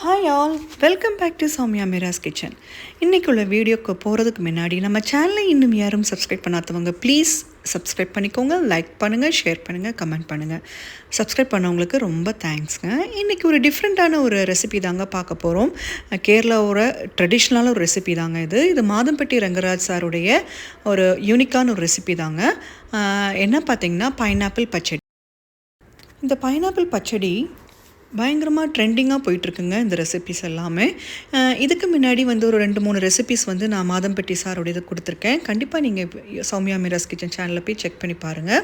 Hi all, welcome back to Soumya Meera's kitchen. இன்றைக்குள்ள வீடியோக்கு போகிறதுக்கு முன்னாடி நம்ம சேனலை இன்னும் யாரும் சப்ஸ்கிரைப் பண்ணாதவங்க ப்ளீஸ் சப்ஸ்கிரைப் பண்ணிக்கோங்க. லைக் பண்ணுங்கள், ஷேர் பண்ணுங்கள், கமெண்ட் பண்ணுங்கள். சப்ஸ்கிரைப் பண்ணவங்களுக்கு ரொம்ப தேங்க்ஸ்ங்க. இன்றைக்கி ஒரு டிஃப்ரெண்ட்டான ஒரு ரெசிபி தாங்க பார்க்க போகிறோம். கேரளாவோட ட்ரெடிஷ்னலான ஒரு ரெசிபி தாங்க இது மாதம்பட்டி ரங்கராஜ் சாருடைய ஒரு யூனிக்கான ஒரு ரெசிபி தாங்க. என்ன பார்த்திங்கன்னா பைனாப்பிள் பச்சடி. இந்த பைனாப்பிள் பச்சடி பயங்கரமாக ட்ரெண்டிங்காக போயிட்டுருக்குங்க இந்த ரெசிபிஸ் எல்லாமே. இதுக்கு முன்னாடி ஒரு 2-3 ரெசிபிஸ் நான் மாதம்பட்டி சாரோட இது கொடுத்துருக்கேன். கண்டிப்பாக நீங்கள் சௌமியா மீராஸ் கிச்சன் சேனலில் போய் செக் பண்ணி பாருங்கள்.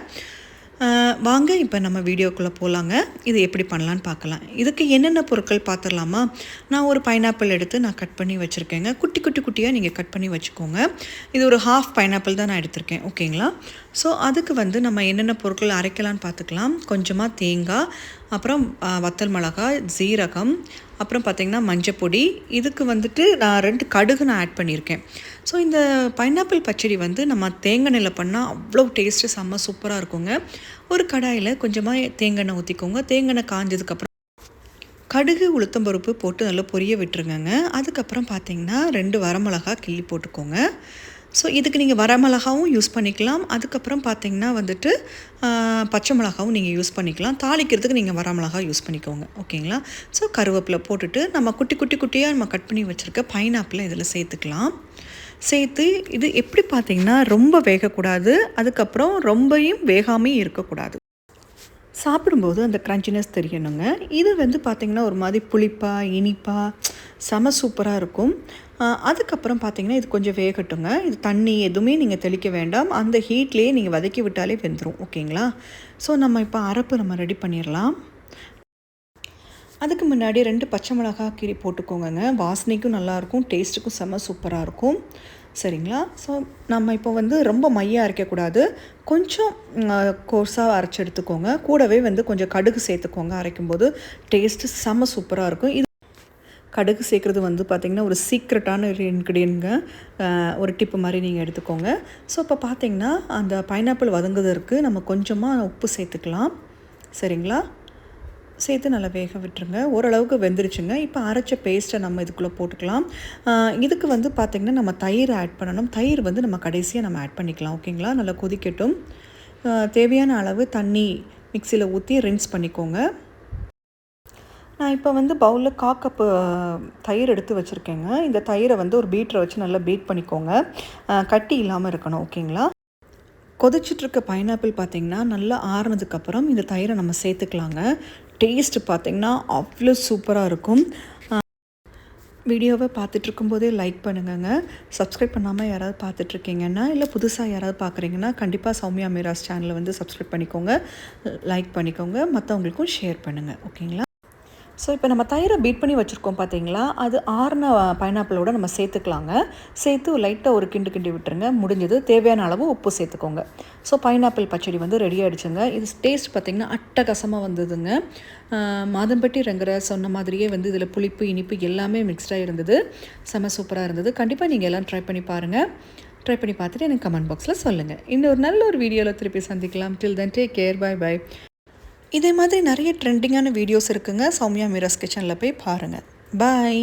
வாங்க இப்போ நம்ம வீடியோக்குள்ளே போகலாங்க. இது எப்படி பண்ணலான்னு பார்க்கலாம். இதுக்கு என்னென்ன பொருட்கள் பார்த்துடலாமா? நான் ஒரு பைனாப்பிள் எடுத்து நான் கட் பண்ணி வச்சுருக்கேங்க. குட்டியாக நீங்கள் கட் பண்ணி வச்சுக்கோங்க. இது ஒரு ஹாஃப் பைனாப்பிள் தான் நான் எடுத்திருக்கேன், ஓகேங்களா? ஸோ அதுக்கு நம்ம என்னென்ன பொருட்கள் அரைக்கலான்னு பார்த்துக்கலாம். கொஞ்சமாக தேங்காய், அப்புறம் வத்தல் மிளகாய், ஜீரகம், அப்புறம் பார்த்திங்கன்னா மஞ்சப்பொடி. இதுக்கு நான் 2 கடுகு நான் ஆட் பண்ணியிருக்கேன். ஸோ இந்த பைனாப்பிள் பச்சடி நம்ம தேங்காய் எண்ணெயில் பண்ணால் அவ்வளோ டேஸ்ட்டு செம்ம சூப்பராக இருக்குங்க. ஒரு கடாயில் கொஞ்சமாக தேங்காய் எண்ணெய் ஊற்றிக்கோங்க. தேங்காய் எண்ணெய் காஞ்சதுக்கப்புறம் கடுகு உளுத்தம்பருப்பு போட்டு நல்லா பொரிய விட்டுருங்கங்க. அதுக்கப்புறம் பார்த்திங்கன்னா 2 வரமிளகா கிள்ளி போட்டுக்கோங்க. ஸோ இதுக்கு நீங்கள் வரமிளகாவும் யூஸ் பண்ணிக்கலாம். அதுக்கப்புறம் பார்த்திங்கன்னா பச்சை மிளகாவும் நீங்கள் யூஸ் பண்ணிக்கலாம். தாளிக்கிறதுக்கு நீங்கள் வரமிளகா யூஸ் பண்ணிக்கோங்க, ஓகேங்களா? ஸோ கருவேப்பிலை போட்டுட்டு நம்ம குட்டியாக நம்ம கட் பண்ணி வச்சுருக்க பைனாப்பிளை இதில் சேர்த்துக்கலாம். சேர்த்து இது எப்படி பார்த்திங்கன்னா ரொம்ப வேகக்கூடாது, அதுக்கப்புறம் ரொம்பவும் வேகாமையும் இருக்கக்கூடாது. சாப்பிடும்போது அந்த க்ரன்ச்சினஸ் தெரியணுங்க. இது பார்த்திங்கன்னா ஒரு மாதிரி புளிப்பாக இனிப்பாக செம சூப்பராக இருக்கும். அதுக்கப்புறம் பார்த்திங்கன்னா இது கொஞ்சம் வேகட்டுங்க. இது தண்ணி எதுவுமே நீங்கள் தெளிக்க வேண்டாம். அந்த ஹீட்லேயே நீங்கள் வதக்கி விட்டாலே வெந்துடும், ஓகேங்களா? ஸோ நம்ம இப்போ அரைப்பு ரெடி பண்ணிடலாம். அதுக்கு முன்னாடி 2 பச்சை மிளகா கீரி போட்டுக்கோங்க. வாசனைக்கும் நல்லாயிருக்கும், டேஸ்ட்டுக்கும் செம்ம சூப்பராக இருக்கும், சரிங்களா? ஸோ நம்ம இப்போ ரொம்ப மையாக அரைக்கக்கூடாது. கொஞ்சம் கோர்ஸாக அரைச்சி எடுத்துக்கோங்க. கூடவே கொஞ்சம் கடுகு சேர்த்துக்கோங்க. அரைக்கும்போது டேஸ்ட்டு செம்ம சூப்பராக இருக்கும். இது கடுகு சேர்க்குறது பார்த்திங்கன்னா ஒரு சீக்ரெட்டான ஒரு இன்க்ரீடியன்ட்ங்க. ஒரு டிப்பு மாதிரி நீங்கள் எடுத்துக்கோங்க. ஸோ இப்போ பார்த்திங்கன்னா அந்த பைனாப்பிள் வதங்குவதற்கு நம்ம கொஞ்சமாக உப்பு சேர்த்துக்கலாம், சரிங்களா? சேர்த்து நல்லா வேக விட்டுருங்க. ஓரளவுக்கு வெந்துருச்சுங்க. இப்போ அரைச்ச பேஸ்ட்டை நம்ம இதுக்குள்ளே போட்டுக்கலாம். இதுக்கு பார்த்திங்கன்னா நம்ம தயிர் ஆட் பண்ணணும். தயிர் நம்ம கடைசியாக நம்ம ஆட் பண்ணிக்கலாம், ஓகேங்களா? நல்லா கொதிக்கட்டும். தேவையான அளவு தண்ணி மிக்சியில் ஊற்றி ரின்ஸ் பண்ணிக்கோங்க. நான் இப்போ பவுலில் 1/4 கப்பு தயிர் எடுத்து வச்சுருக்கேங்க. இந்த தயிரை ஒரு பீட்டரை வச்சு நல்லா பீட் பண்ணிக்கோங்க. கட்டி இல்லாமல் இருக்கணும், ஓகேங்களா? கொதிச்சிட்ருக்க பைனாப்பிள் பார்த்திங்கன்னா நல்லா ஆறுனதுக்கப்புறம் இந்த தயிரை நம்ம சேர்த்துக்கலாங்க. டேஸ்ட்டு பார்த்திங்கன்னா அவ்வளோ சூப்பராக இருக்கும். வீடியோவை பார்த்துட்ருக்கும்போதே லைக் பண்ணுங்கங்க. சப்ஸ்கிரைப் பண்ணாமல் யாராவது பார்த்துட்ருக்கீங்கன்னா இல்லை புதுசாக யாராவது பார்க்குறீங்கன்னா கண்டிப்பாக சௌமியா மீராஸ் சேனலை சப்ஸ்கிரைப் பண்ணிக்கோங்க, லைக் பண்ணிக்கோங்க, மற்றவங்களுக்கும் ஷேர் பண்ணுங்கள், ஓகேங்களா? ஸோ இப்போ நம்ம தயிரை பீட் பண்ணி வச்சுருக்கோம் பார்த்தீங்களா, அது ஆறுன பைனாப்பிளோட நம்ம சேர்த்துக்கலாங்க. சேர்த்து லைட்டாக ஒரு கிண்டி விட்டுருங்க. முடிஞ்சது. தேவையான அளவு உப்பு சேர்த்துக்கோங்க. ஸோ பைனாப்பிள் பச்சடி ரெடி ஆகிடுச்சுங்க. இது டேஸ்ட் பார்த்திங்கன்னா அட்டகாசமாக வந்ததுங்க. மாதம்பட்டி ரங்கராஜ் சொன்ன மாதிரியே இதில் புளிப்பு இனிப்பு எல்லாமே மிக்ஸ்டாக இருந்தது. செம சூப்பராக இருந்தது. கண்டிப்பாக நீங்கள் எல்லாம் ட்ரை பண்ணி பாருங்கள். ட்ரை பண்ணி பார்த்துட்டு எனக்கு கமெண்ட் பாக்ஸில் சொல்லுங்கள். இன்னொரு நல்ல ஒரு வீடியோவில் திருப்பி சந்திக்கலாம். Till then take care, bye bye. இதே மாதிரி நிறைய ட்ரெண்டிங்கான வீடியோஸ் இருக்குங்க. சௌமியா மீராஸ் கிச்சனில் போய் பாருங்கள். பாய்.